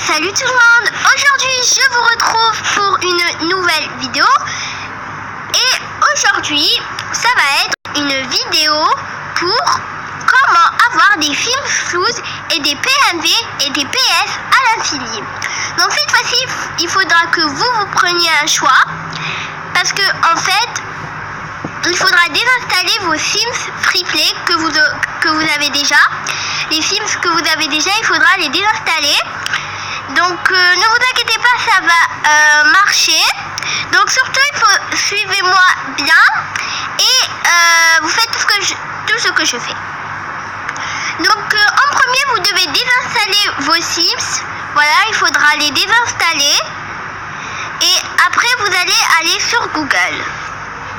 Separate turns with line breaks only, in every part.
Salut tout le monde, aujourd'hui je vous retrouve pour une nouvelle vidéo et aujourd'hui ça va être une vidéo pour comment avoir des films flous et des PNV et des PS à l'infini. Donc cette fois-ci il faudra que vous preniez un choix parce que en fait il faudra désinstaller vos Sims Freeplay que vous avez déjà. Les Sims que vous avez déjà, il faudra les désinstaller. Donc ne vous inquiétez pas, ça va marcher. Donc surtout il faut suivez-moi bien et vous faites tout ce que je fais. Donc en premier vous devez désinstaller vos Sims. Voilà, il faudra les désinstaller. Et après vous allez aller sur Google.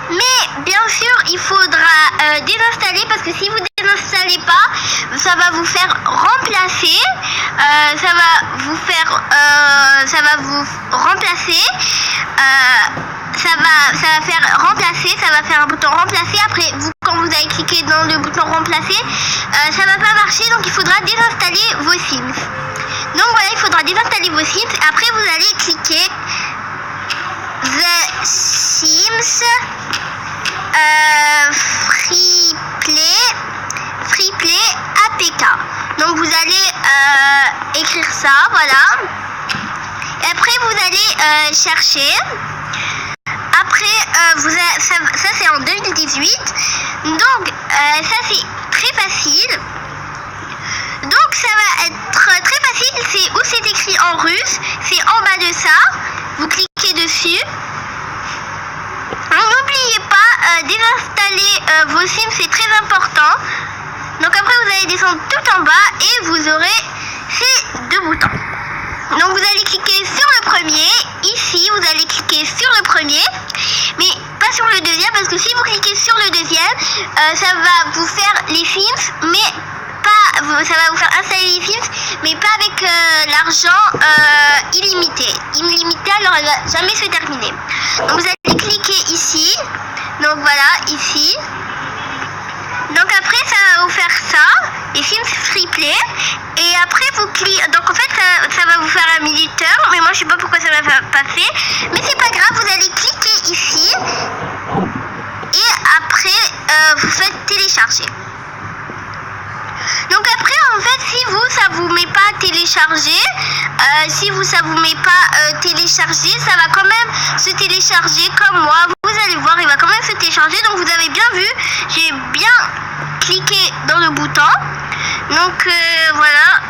Mais bien sûr il faudra désinstaller parce que si vous désinstallez pas, ça va vous faire remplacer. Ça va vous faire un bouton remplacer. Après quand vous allez cliquer dans le bouton remplacer, ça va pas marcher, donc il faudra désinstaller vos Sims. Donc voilà, il faudra désinstaller vos Sims. Après vous allez cliquer The Sims Freeplay APK. Donc vous allez écrire ça, voilà. Et après vous allez chercher. Après ça c'est en 2018. Donc ça c'est très facile. Donc ça va être très facile. C'est où c'est écrit en russe. C'est en bas de ça. Vous cliquez dessus. N'oubliez pas désinstaller vos Sims, c'est très important. Donc après vous allez descendre tout en bas et vous aurez ces deux boutons. Donc vous allez cliquer sur le premier. Ici vous allez cliquer sur le premier, mais pas sur le deuxième, parce que si vous cliquez sur le deuxième, ça va vous faire les Sims, mais pas, ça va vous faire installer les Sims, mais pas avec l'argent illimité. Illimité, alors elle va jamais se terminer. Donc vous allez cliquer ici. Donc voilà, ici. Donc après ça va vous faire ça, les Sims Freeplay. Et après vous cliquez. Donc en fait ça va vous faire un minuteur, mais moi je sais pas pourquoi ça va pas fait. Mais c'est pas grave, vous allez cliquer ici. Et après vous faites télécharger. Donc après en fait si ça vous met pas télécharger, ça vous met pas télécharger, ça va quand même se télécharger comme moi. Vous allez voir, il va quand même se télécharger. Donc vous avez bien vu, j'ai bien cliqué dans le bouton. Donc voilà,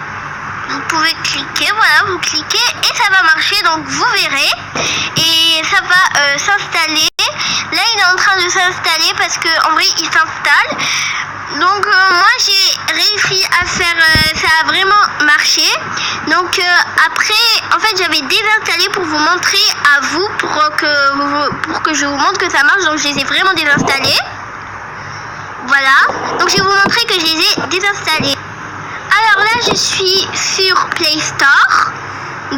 vous pouvez cliquer, voilà, vous cliquez et ça va marcher. Donc vous verrez et ça va s'installer. Là il est en train de s'installer parce que en vrai il s'installe. Donc moi j'ai réussi à faire, ça a vraiment marché. Donc après en fait j'avais désinstallé pour vous montrer à vous, pour que je vous montre que ça marche. Donc je les ai vraiment désinstallés. Voilà, donc je vais vous montrer que je les ai désinstallés. Alors là je suis sur Play Store.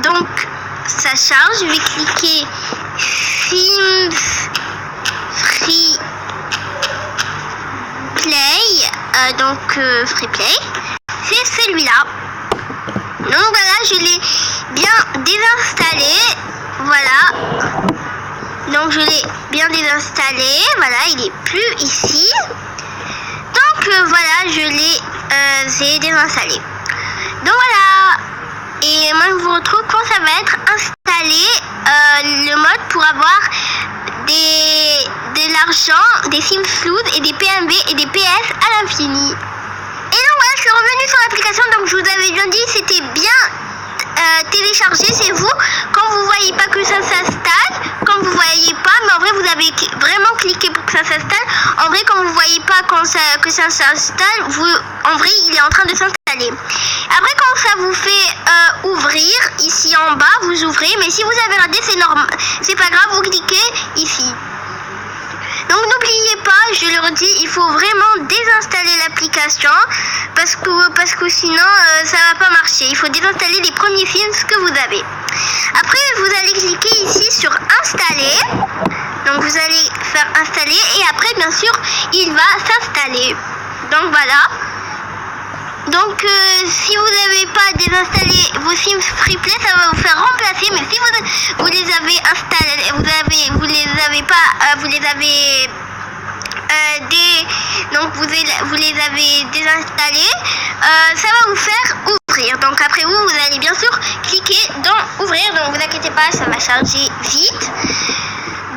Donc ça charge, je vais cliquer Sims Free Play, Freeplay, c'est celui-là. Donc voilà, je l'ai bien désinstallé. Voilà. Donc je l'ai bien désinstallé. Voilà, il est plus ici. Donc voilà, j'ai désinstallé. Donc voilà. Et moi je vous retrouve quand ça va être installé, le mode pour avoir de l'argent, des Sims Flous et des PNV et des PS à l'infini. Et donc voilà, je suis revenue sur l'application. Donc je vous avais bien dit, c'était bien téléchargé. C'est vous, quand vous voyez pas que ça s'installe, quand vous voyez pas, mais en vrai vous avez vraiment cliqué pour que ça s'installe. En vrai quand vous voyez pas que ça s'installe, en vrai il est en train de s'installer. Après quand ça vous fait ouvrir, ici en bas vous ouvrez, mais si vous avez raté c'est normal, c'est pas grave, vous cliquez ici. Donc n'oubliez pas, je le redis, il faut vraiment désinstaller l'application parce que sinon ça va pas marcher. Il faut désinstaller les premiers films que vous avez. Après vous allez cliquer ici sur installer. Donc vous allez faire installer et après bien sûr il va s'installer. Donc voilà. Donc si vous n'avez pas désinstallé vos Sims Freeplay, ça va vous faire remplacer. Mais si vous les avez installés, vous les avez désinstallés, ça va vous faire ouvrir. Donc après vous allez bien sûr cliquer dans ouvrir. Donc vous inquiétez pas, ça va charger vite.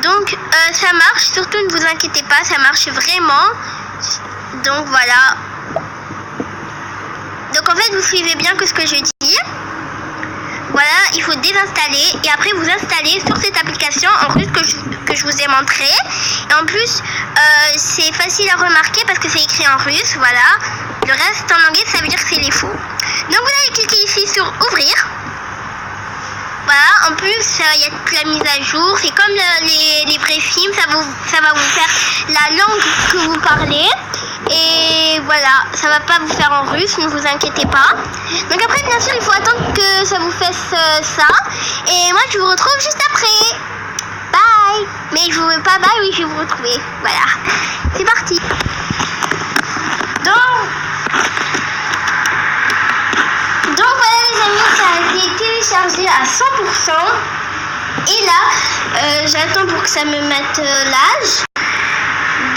Donc ça marche, surtout ne vous inquiétez pas, ça marche vraiment. Donc voilà. Donc en fait vous suivez bien que ce que je dis. Voilà, il faut désinstaller et après vous installez sur cette application en russe que je vous ai montré. Et en plus, c'est facile à remarquer parce que c'est écrit en russe, voilà. Le reste en anglais, ça veut dire que c'est les faux. Donc vous allez cliquer ici sur ouvrir. Voilà, en plus, il y a toute la mise à jour. C'est comme les vrais films, ça va vous faire la langue que vous parlez. Et voilà, ça va pas vous faire en russe, ne vous inquiétez pas. Donc après, bien sûr, il faut attendre que ça vous fasse ça. Et moi, je vous retrouve juste après. Bye. Mais je vous veux pas bye, oui, je vais vous retrouver. Voilà, c'est parti. Donc voilà les amis, ça a été téléchargé à 100%. Et là, j'attends pour que ça me mette l'âge.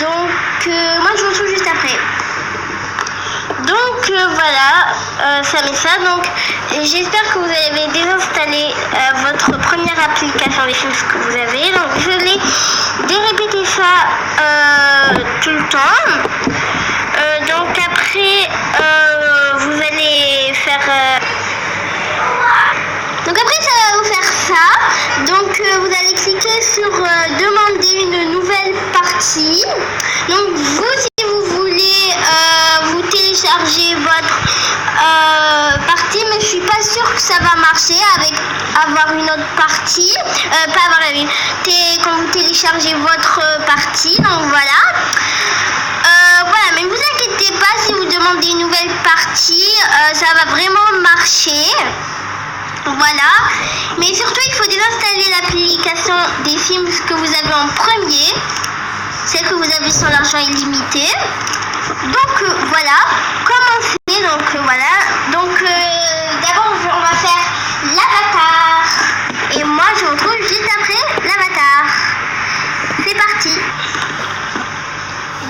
Donc moi je vous retrouve juste après. Donc voilà, ça met ça. Donc j'espère que vous avez désinstallé votre première application des films que vous avez. Donc je vais répéter ça tout le temps. Donc après vous allez faire donc après ça va vous faire ça. Donc vous allez cliquer sur demander une nouvelle partie. Donc vous, si vous voulez vous télécharger votre partie, mais je suis pas sûre que ça va marcher avec avoir une autre partie, pas avoir la même. Quand vous téléchargez votre partie, donc voilà. Voilà, mais ne vous inquiétez pas, si vous demandez une nouvelle partie, ça va vraiment marcher. Voilà, mais surtout il faut désinstaller l'application des films que vous avez en premier, celle que vous avez sur l'argent illimité. Donc voilà, commencez. Donc voilà, donc d'abord on va faire l'avatar et moi je vous retrouve juste après l'avatar. C'est parti.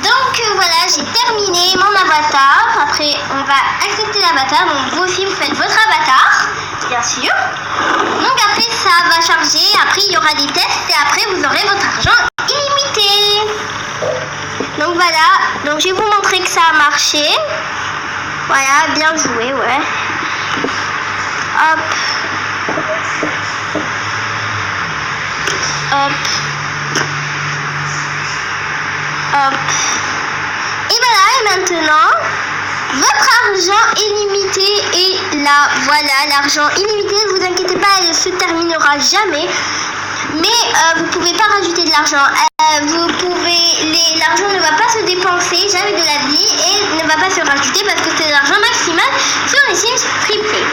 Donc voilà, j'ai terminé mon avatar. Après on va accepter l'avatar. Donc vous aussi vous faites votre avatar, bien sûr. Donc après ça va charger. Après il y aura des tests et après vous aurez votre argent illimité. Donc voilà, donc je vais vous montrer que ça a marché. Voilà, bien joué, ouais. Hop. Hop. Hop. Et voilà, et maintenant, votre argent illimité est là. Voilà, l'argent illimité, ne vous inquiétez pas, elle ne se terminera jamais. Mais vous pouvez pas rajouter de l'argent. L'argent ne va pas se dépenser jamais de la vie et ne va pas se rajouter parce que c'est l'argent maximal sur les Sims Freeplay.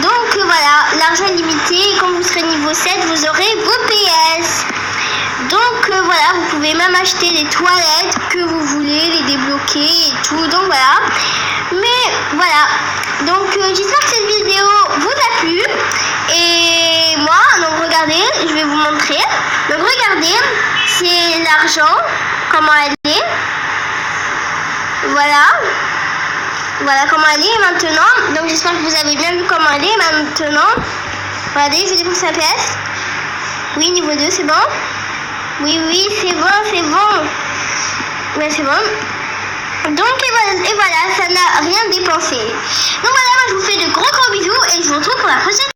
Donc voilà, l'argent illimité. Et quand vous serez niveau 7, vous aurez vos PS. Donc voilà, vous pouvez même acheter les toilettes que vous voulez, les débloquer et tout. Donc voilà. Mais voilà. Donc j'espère que cette vidéo vous a plu. Et moi, donc regardez, je vais vous montrer. Donc regardez, c'est l'argent, comment elle est. Voilà. Voilà comment elle est maintenant. Donc j'espère que vous avez bien vu comment elle est maintenant. Regardez, je dépense 5 PS. Oui, niveau 2, c'est bon. Oui, c'est bon, c'est bon. Ouais, c'est bon. Donc et voilà, ça n'a rien dépensé. Donc voilà, moi je vous fais de gros bisous et je vous retrouve pour la prochaine.